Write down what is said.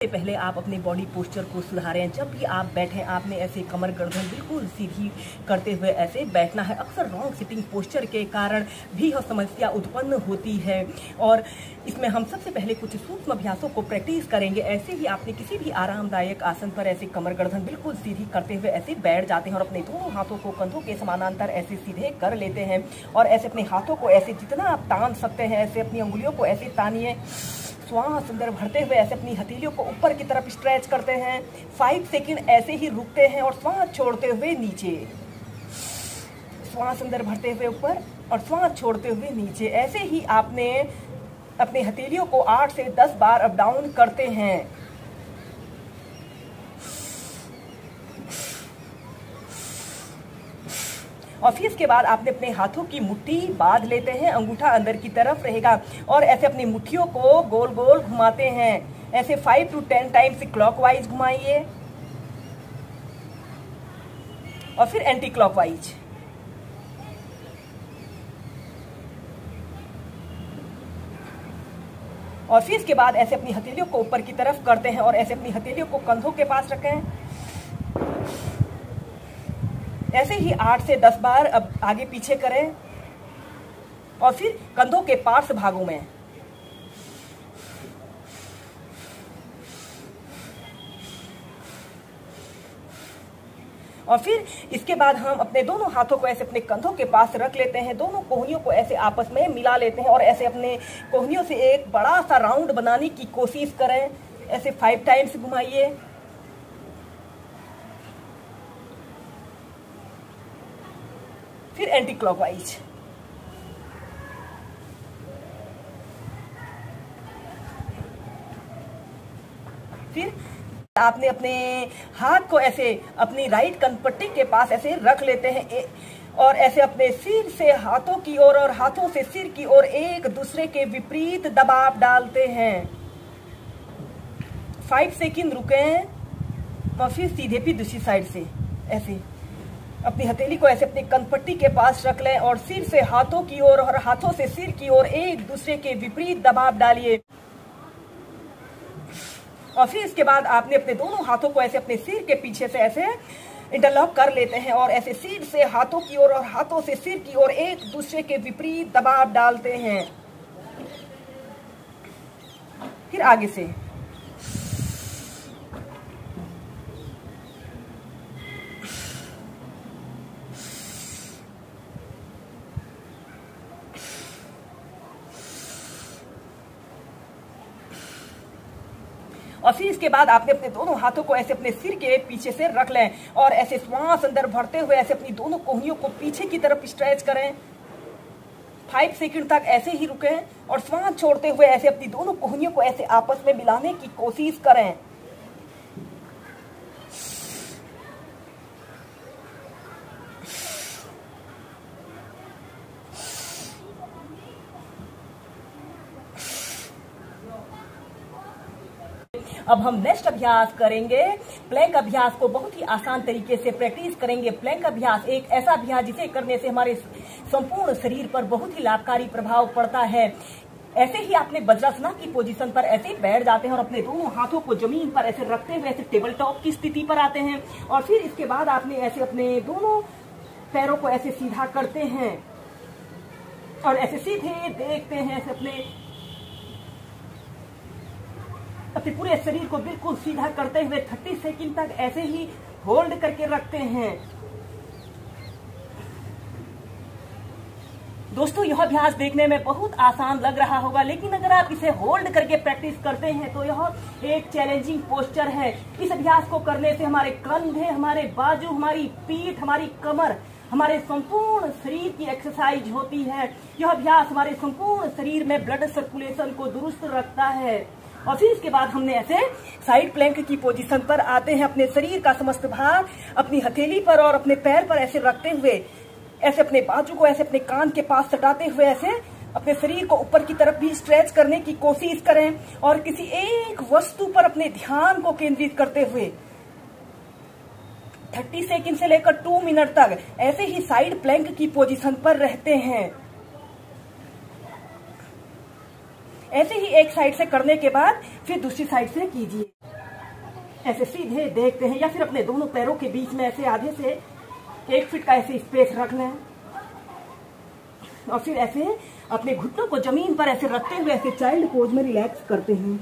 पहले आप अपने बॉडी पोस्चर को सुधारें। जब भी आप बैठें आपने ऐसे कमर गर्दन बिल्कुल सीधी करते हुए ऐसे बैठना है। अक्सर रॉन्ग सिटिंग पोस्चर के कारण भी यह समस्या उत्पन्न होती है और इसमें हम सबसे पहले कुछ सूक्ष्म अभ्यासों को प्रैक्टिस करेंगे। ऐसे ही आपने किसी भी आरामदायक आसन पर ऐसे कमर गर्दन बिल्कुल सीधी करते हुए ऐसे बैठ जाते हैं और अपने दोनों हाथों को कंधों के समानांतर ऐसे सीधे कर लेते हैं और ऐसे अपने हाथों को ऐसे जितना आप तान सकते हैं ऐसे अपनी उंगलियों को ऐसे तानिए। श्वास अंदर भरते हुए ऐसे अपनी हथेलियों को ऊपर की तरफ स्ट्रेच करते हैं। 5 सेकंड ऐसे ही रुकते हैं और श्वास छोड़ते हुए नीचे। श्वास अंदर भरते हुए ऊपर और श्वास छोड़ते हुए नीचे। ऐसे ही आपने अपने हथेलियों को 8 से 10 बार अप डाउन करते हैं। और फिर इसके बाद आपने अपने हाथों की मुट्ठी बांध लेते हैं, अंगूठा अंदर की तरफ रहेगा और ऐसे अपनी मुट्ठियों को गोल गोल घुमाते हैं। ऐसे 5 to 10 टाइम्स क्लॉकवाइज घुमाइए और फिर एंटी क्लॉकवाइज। और फिर इसके बाद ऐसे अपनी हथेलियों को ऊपर की तरफ करते हैं और ऐसे अपनी हथेलियों को कंधों के पास रखें। ऐसे ही 8 से 10 बार अब आगे पीछे करें और फिर कंधों के पार्श्व भागों में। और फिर इसके बाद हम अपने दोनों हाथों को ऐसे अपने कंधों के पास रख लेते हैं, दोनों कोहनियों को ऐसे आपस में मिला लेते हैं और ऐसे अपने कोहनियों से एक बड़ा सा राउंड बनाने की कोशिश करें। ऐसे 5 टाइम्स घुमाइए। फिर एंटी क्लॉकवाइज। फिर आपने अपने हाथ को ऐसे अपनी राइट कनपट्टी के पास ऐसे रख लेते हैं और ऐसे अपने सिर से हाथों की ओर और हाथों से सिर की ओर एक दूसरे के विपरीत दबाव डालते हैं। 5 सेकंड रुकें और फिर सीधे भी दूसरी साइड से ऐसे अपनी हथेली को ऐसे अपने कनपट्टी के पास रख लें और सिर से हाथों की ओर और हाथों से सिर की ओर एक दूसरे के विपरीत दबाव डालिए। और फिर इसके बाद आपने अपने दोनों हाथों को ऐसे अपने सिर के पीछे से ऐसे इंटरलॉक कर लेते हैं और ऐसे सिर से हाथों की ओर और हाथों से सिर की ओर एक दूसरे के विपरीत दबाव डालते हैं। फिर आगे से और फिर इसके बाद आपने अपने दोनों हाथों को ऐसे अपने सिर के पीछे से रख लें और ऐसे श्वास अंदर भरते हुए ऐसे अपनी दोनों कोहनियों को पीछे की तरफ स्ट्रेच करें। 5 सेकंड तक ऐसे ही रुकें और श्वास छोड़ते हुए ऐसे अपनी दोनों कोहनियों को ऐसे आपस में मिलाने की कोशिश करें। अब हम नेक्स्ट अभ्यास करेंगे प्लैंक अभ्यास को बहुत ही आसान तरीके से प्रैक्टिस करेंगे। प्लैंक अभ्यास एक ऐसा अभ्यास जिसे करने से हमारे संपूर्ण शरीर पर बहुत ही लाभकारी प्रभाव पड़ता है। ऐसे ही आपने वज्रासना की पोजीशन पर ऐसे बैठ जाते हैं और अपने दोनों हाथों को जमीन पर ऐसे रखते हुए ऐसे टेबल टॉप की स्थिति पर आते हैं और फिर इसके बाद आपने ऐसे अपने दोनों पैरों को ऐसे सीधा करते हैं और ऐसे सीधे देखते हैं ऐसे अपने पूरे शरीर को बिल्कुल सीधा करते हुए 30 सेकंड तक ऐसे ही होल्ड करके रखते हैं। दोस्तों यह अभ्यास देखने में बहुत आसान लग रहा होगा, लेकिन अगर आप इसे होल्ड करके प्रैक्टिस करते हैं तो यह एक चैलेंजिंग पोस्चर है। इस अभ्यास को करने से हमारे कंधे, हमारे बाजू, हमारी पीठ, हमारी कमर, हमारे संपूर्ण शरीर की एक्सरसाइज होती है। यह अभ्यास हमारे संपूर्ण शरीर में ब्लड सर्कुलेशन को दुरुस्त रखता है। और फिर इसके बाद हमने ऐसे साइड प्लैंक की पोजीशन पर आते हैं। अपने शरीर का समस्त भार अपनी हथेली पर और अपने पैर पर ऐसे रखते हुए ऐसे अपने बाजू को ऐसे अपने कान के पास सटाते हुए ऐसे अपने शरीर को ऊपर की तरफ भी स्ट्रेच करने की कोशिश करें और किसी एक वस्तु पर अपने ध्यान को केंद्रित करते हुए 30 सेकंड से लेकर 2 मिनट तक ऐसे ही साइड प्लैंक की पोजीशन पर रहते हैं। ऐसे ही एक साइड से करने के बाद फिर दूसरी साइड से कीजिए। ऐसे सीधे देखते हैं, या फिर अपने दोनों पैरों के बीच में ऐसे आधे से 1 फीट का ऐसे स्पेस रख लें और फिर ऐसे अपने घुटनों को जमीन पर ऐसे रखते हुए ऐसे चाइल्ड पोज में रिलैक्स करते हैं।